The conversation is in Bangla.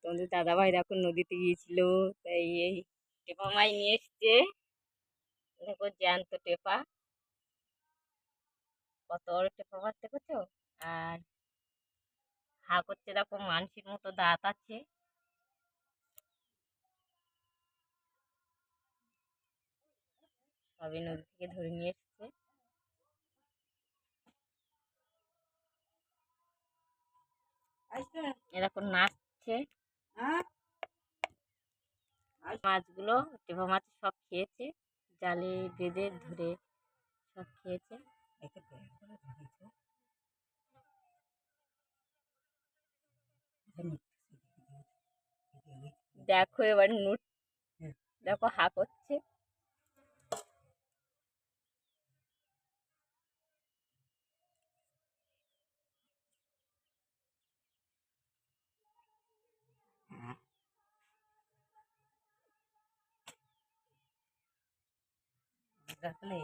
তোমাদের দাদাভাই দেখো নদীতে গিয়েছিল, তাই এই টেপা মাছ নিয়ে এসছে। দেখো জ্যান্ত টেপা, কত বড় টেপা মাছ দেখেছো। আর হা করছে, দেখো মানসির মতো দাঁত আছে। সবই নদী থেকে ধরে নিয়ে এসছে। এরকম নাচছে। মাছগুলো টেপা মাছ সব খেয়েছে, জালে বেঁধে ধরে সব খেয়েছে। দেখো এবার নুট, দেখো হা করছে। দেখলে